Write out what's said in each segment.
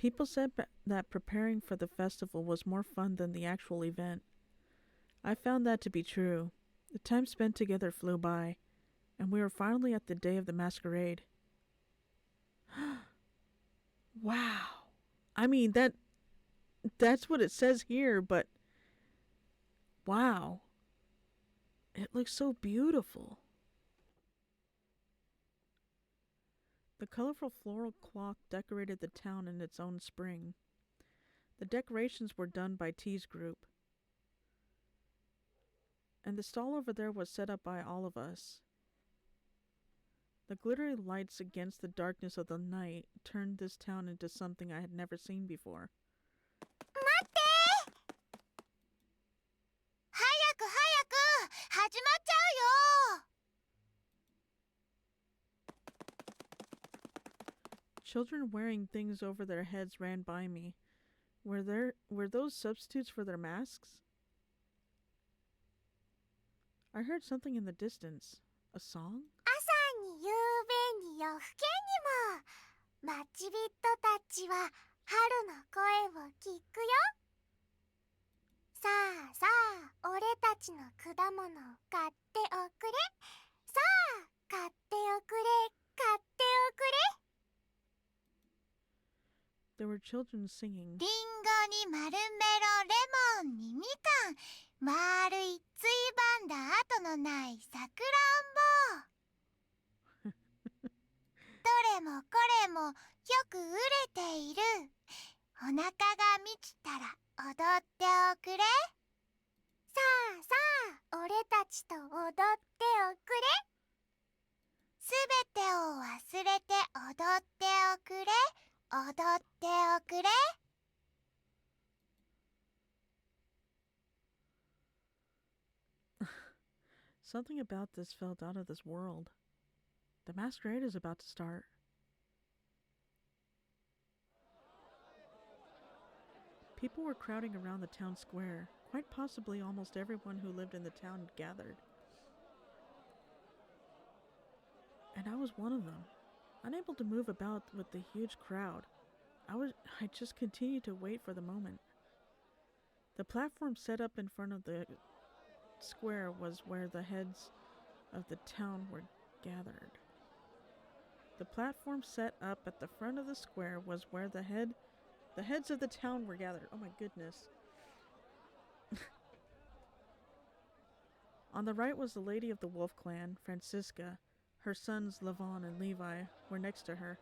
People said that preparing for the festival was more fun than the actual event. I found that to be true. The time spent together flew by, and we were finally at the day of the masquerade. Wow. I mean, that's what it says here, but wow. It looks so beautiful. The colorful floral cloth decorated the town in its own spring. The decorations were done by T's group. And the stall over there was set up by all of us. The glittery lights against the darkness of the night turned this town into something I had never seen before. 待って！早く早く！始まっちゃうよ！ Children wearing things over their heads ran by me. Were those substitutes for their masks? I heard something in the distance. A song? 朝に夕べに夜更けにも待ち人たちは春の声を聞くよ。さあさあ俺たちの果物を買っておくれ。さあ買っておくれ買っておくれ。 There were children singing. リンゴにマルメロレモンにみかん丸いついばんだ後のないさくらんぼどれもこれもよく売れているお腹が満ちたら踊っておくれさあさあ俺たちと踊っておくれすべてを忘れて踊っておくれ踊っておくれ Something about this felt out of this world. The masquerade is about to start. People were crowding around the town square. Quite possibly almost everyone who lived in the town had gathered. And I was one of them. Unable to move about with the huge crowd, I just continued to wait for the moment. The platform set up in front of the square was where the heads of the town were gathered. The platform set up at the front of the square was where the heads of the town were gathered. Oh my goodness. On the right was the lady of the wolf clan, Francisca. Her sons, Levon and Levi, were next to her.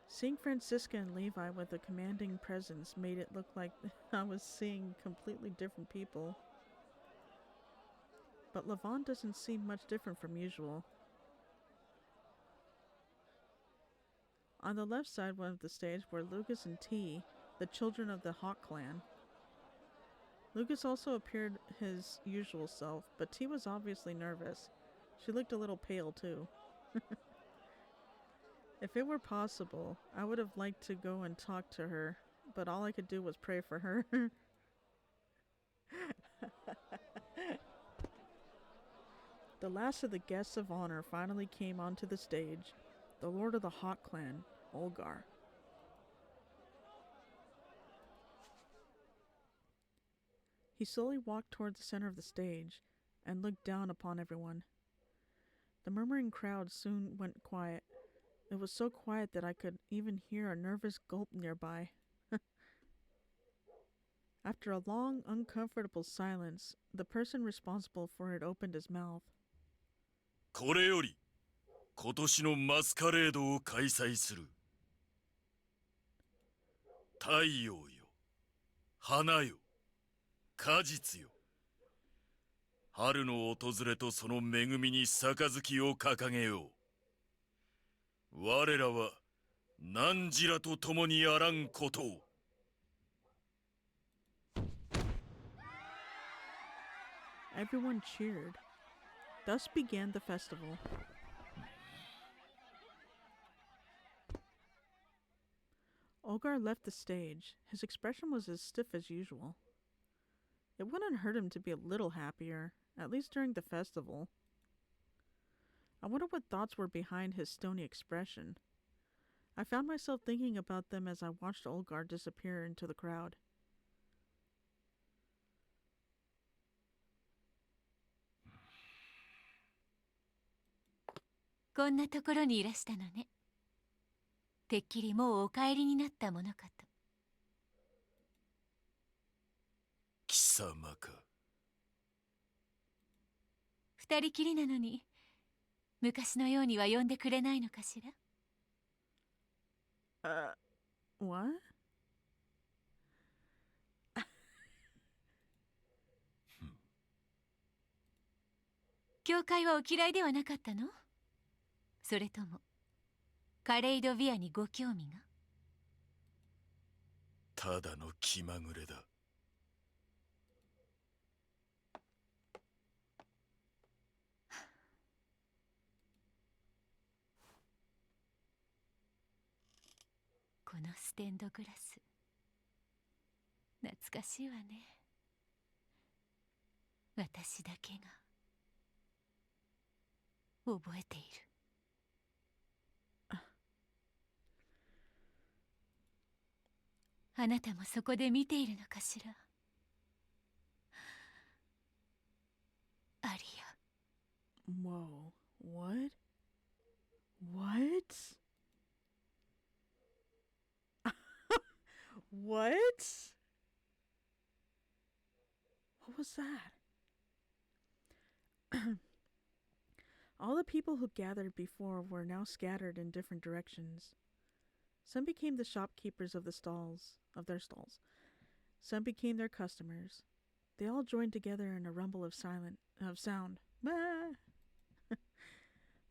Seeing Francisca and Levi with a commanding presence made it look like I was seeing completely different people. But Levon doesn't seem much different from usual. On the left side of the stage were Lucas and T, the children of the Hawk clan. Lucas also appeared his usual self, but T was obviously nervous. She looked a little pale too. If it were possible, I would have liked to go and talk to her, but all I could do was pray for her. The last of the guests of honor finally came onto the stage, the lord of the Hawk clan, Olgar. He slowly walked toward the center of the stage and looked down upon everyone. The murmuring crowd soon went quiet. It was so quiet that I could even hear a nervous gulp nearby. After a long, uncomfortable silence, the person responsible for it opened his mouth. これより、今年のマスカレードを開催する。太陽よ、花よ、果実よ。春の訪れとその恵みに杯を掲げよう。我らは汝らと共にあらんことを。Everyone cheered. Thus began the festival. Olgar left the stage. His expression was as stiff as usual. It wouldn't hurt him to be a little happier, at least during the festival. I wonder what thoughts were behind his stony expression. I found myself thinking about them as I watched Olgar disappear into the crowd. こんなところにいらしたのね。てっきりもうお帰りになったものかと。貴様か。二人きりなのに、昔のようには呼んでくれないのかしら。What? 教会はお嫌いではなかったの？それともカレイドビアにご興味が？ただの気まぐれだ。このステンドグラス、懐かしいわね。私だけが覚えている。あなたもそこで見ているのかしら。アリア。 Whoa. What? What? What? What was that? All the people who gathered before were now scattered in different directions. Some became the shopkeepers of their stalls. Some became their customers. They all joined together in a rumble of sound. Ah!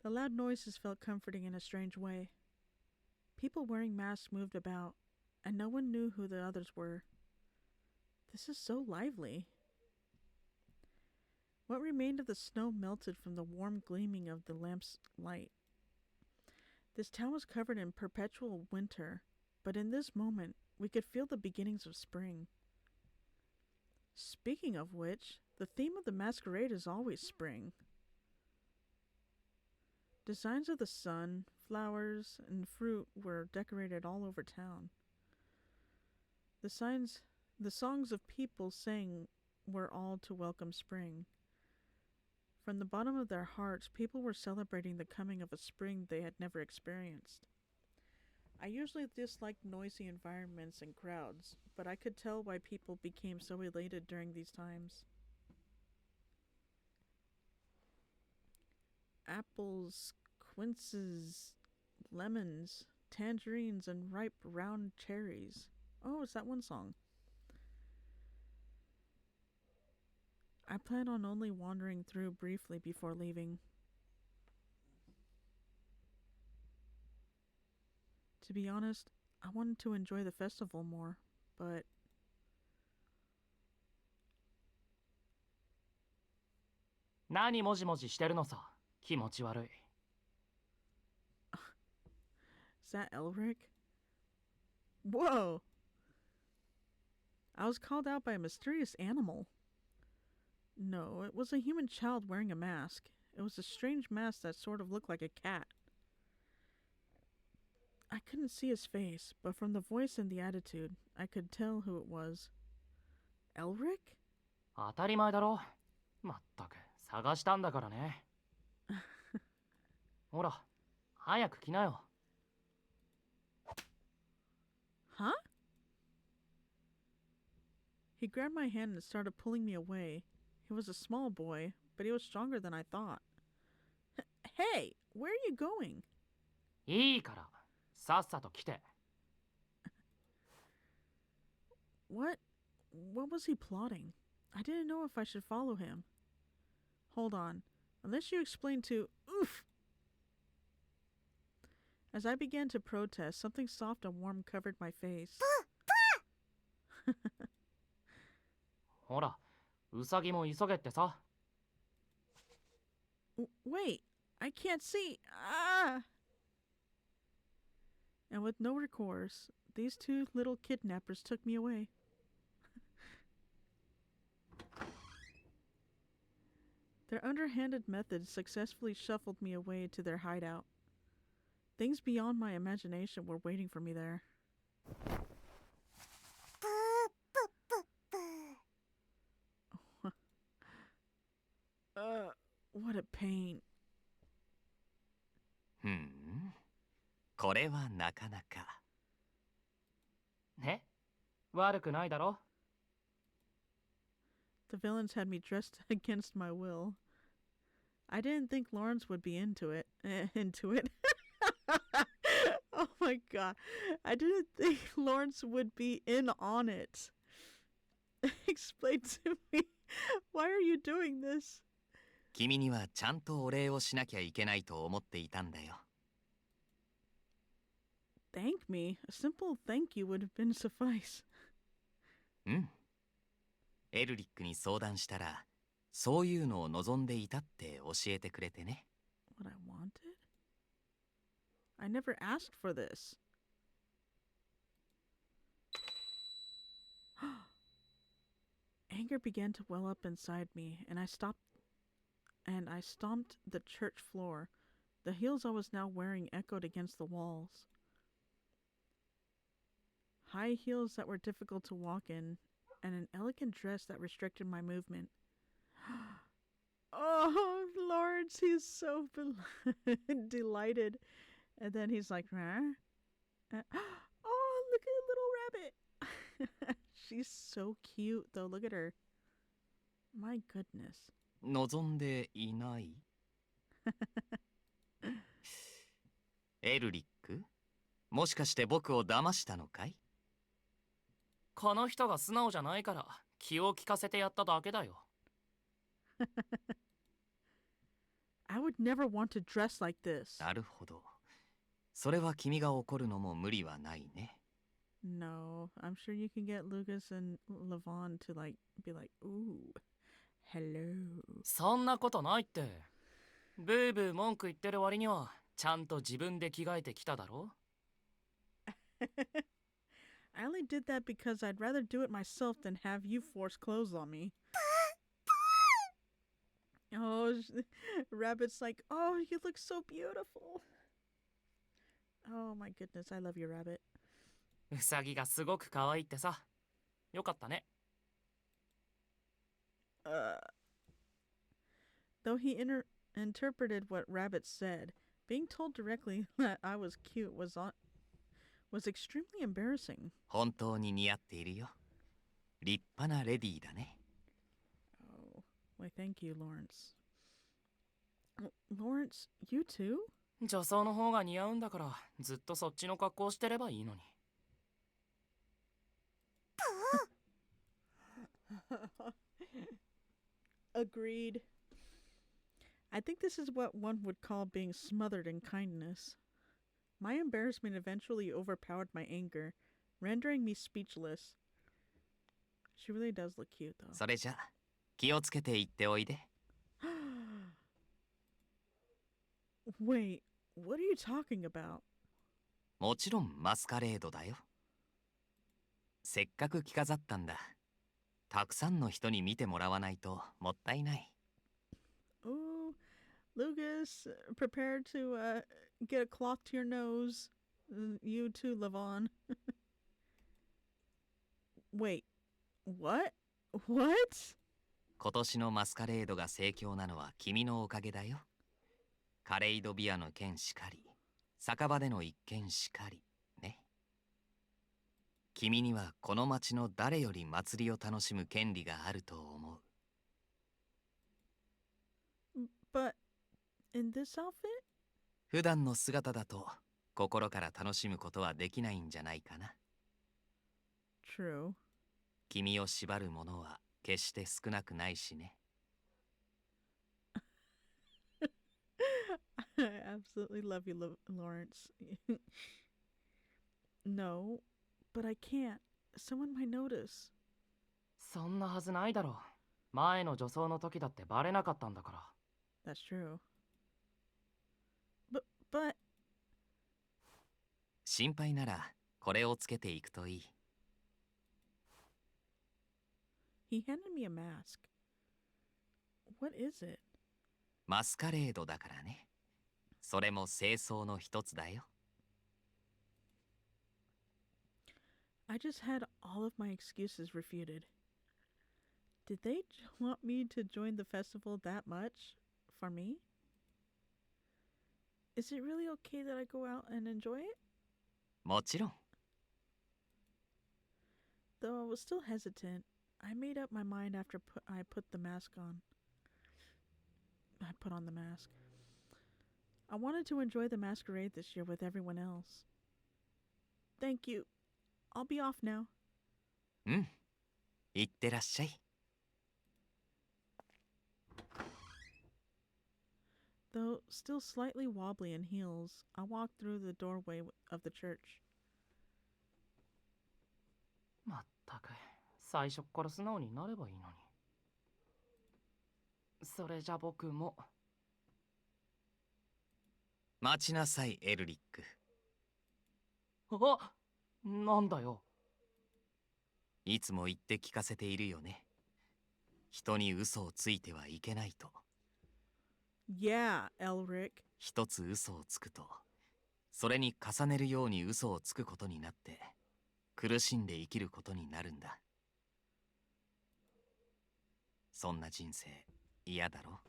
The loud noises felt comforting in a strange way. People wearing masks moved about, and no one knew who the others were. This is so lively. What remained of the snow melted from the warm gleaming of the lamp's light. This town was covered in perpetual winter, but in this moment, we could feel the beginnings of spring. Speaking of which, the theme of the masquerade is always spring. Designs of the sun, flowers, and fruit were decorated all over town. The songs of people sang were all to welcome spring. From the bottom of their hearts, people were celebrating the coming of a spring they had never experienced. I usually dislike noisy environments and crowds, but I could tell why people became so elated during these times. Apples, quinces, lemons, tangerines, and ripe round cherries. Oh, is that one song? I plan on only wandering through briefly before leaving. To be honest, I wanted to enjoy the festival more, but... 何もじもじしてるのさ。気持ち悪い。Is that Elric? Whoa! I was called out by a mysterious animal. No, it was a human child wearing a mask. It was a strange mask that sort of looked like a cat. I couldn't see his face, but from the voice and the attitude, I could tell who it was. Elric? 当たり前だろ。まったく、探したんだからね。ほら、早く来なよ。Huh? He grabbed my hand and started pulling me away. He was a small boy, but he was stronger than I thought. Hey, where are you going? いいから、さっさと来て。What was he plotting? I didn't know if I should follow him. Hold on. Unless you explain to... Oof! As I began to protest, something soft and warm covered my face. ほら、ウサギも急げってさ。Wait, I can't see. Ah! And with no recourse, these two little kidnappers took me away. Their underhanded methods successfully shuffled me away to their hideout. Things beyond my imagination were waiting for me there. ブーブブブ What a pain. これはなかなか。ね、悪くないだろ。 The villains had me dressed against my will. I didn't think Lawrence would be into it. Oh my god. I didn't think Lawrence would be in on it. Explain to me. Why are you doing this? 君にはちゃんとお礼をしなきゃいけないと思っていたんだよ。Thank me? A simple thank you would have been suffice. エルリックに相談したら、そういうのを望んでいたって教えてくれてね。What I wanted? I never asked for this. Anger began to well up inside me, and I stomped the church floor. The heels I was now wearing echoed against the walls. High heels that were difficult to walk in, and an elegant dress that restricted my movement. Oh, Lawrence, he's so delighted. And then he's like, huh? Oh, look at the little rabbit. She's so cute, though. Look at her. My goodness. 望んでいないエルリック、もしかして僕を騙したのかい？この人が素直じゃないから気を利かせてやっただけだよ。I would never want to dress like this. なるほど。それは君が怒るのも無理はないね。No, I'm sure you can get Lucas and Levon to be like, ooh, hello. そんなことないって。ブーブー文句言ってる割にはちゃんと自分で着替えてきただろ。I only did that because I'd rather do it myself than have you force clothes on me. Oh, Rabbit's like, oh, you look so beautiful. Oh my goodness, I love you, Rabbit. ウサギがすごく可愛いってさ。よかったね。Though he interpreted what Rabbit said, being told directly that I was cute was extremely embarrassing. 本当に似合っているよ。立派なレディーだね。Oh, why thank you, Lawrence. Lawrence, you too? 女装の方が似合うんだからずっとそっちの格好してればいいのに。Agreed. I think this is what one would call being smothered in kindness. My embarrassment eventually overpowered my anger, rendering me speechless. She really does look cute, though. それじゃ、気をつけて行っておいで。Wait, what are you talking about? もちろんマスカレードだよ。せっかく着飾ったんだ。たくさんの人に見てもらわないともったいない。Oh, Lucas, prepare to get a cloth to your nose. You too, Levon. Wait, what? What? 今年のマスカレードが盛況なのは君のおかげだよ。カレイドビアの件しかり、酒場での一件しかり、ね。君にはこの町の誰より祭りを楽しむ権利があると思う。But in this outfit? 普段の姿だと心から楽しむことはできないんじゃないかな。True. 君を縛るものは決して少なくないしね。I absolutely love you, Lawrence. No, but I can't. Someone might notice. そんなはずないだろ。前の女装の時だってバレなかったんだから。That's true. But... 心配ならこれをつけていくといい。He handed me a mask. What is it? マスカレードだからね。それも清掃の一つだよ。I just had all of my excuses refuted. Did they want me to join the festival that much? For me? Is it really okay that I go out and enjoy it? もちろん。 Though I was still hesitant, I made up my mind after I put the mask on. I put on the mask. I wanted to enjoy the masquerade this year with everyone else. Thank you. I'll be off now. うん。いってらっしゃい。 Though still slightly wobbly in heels, I walked through the doorway of the church. まったく最初っから素直になればいいのに。それじゃ僕も。待ちなさい、エルリック。あ、なんだよ。いつも言って聞かせているよね。人に嘘をついてはいけないと。 Yeah, Elric. 一つ嘘をつくと、それに重ねるように嘘をつくことになって、苦しんで生きることになるんだ。そんな人生、嫌だろ？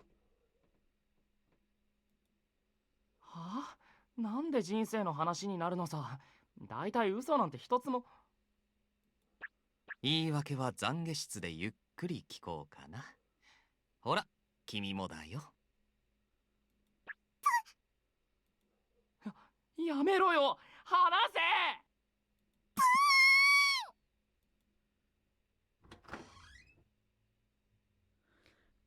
はあ？なんで人生の話になるのさ。だいたい嘘なんて一つも。言い訳は懺悔室でゆっくり聞こうかな。ほら、君もだよ。やめろよ、話せ。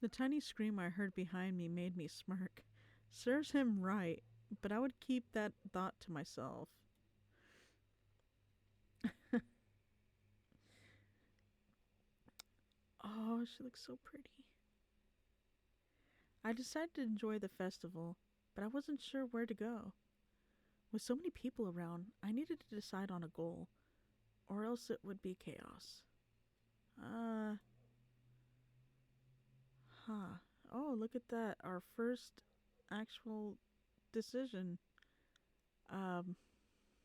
The tiny scream I heard behind me made me smirk. Serves him right, but I would keep that thought to myself. Oh, she looks so pretty. I decided to enjoy the festival, but I wasn't sure where to go. With so many people around, I needed to decide on a goal, or else it would be chaos. Oh, look at that. Our first actual decision.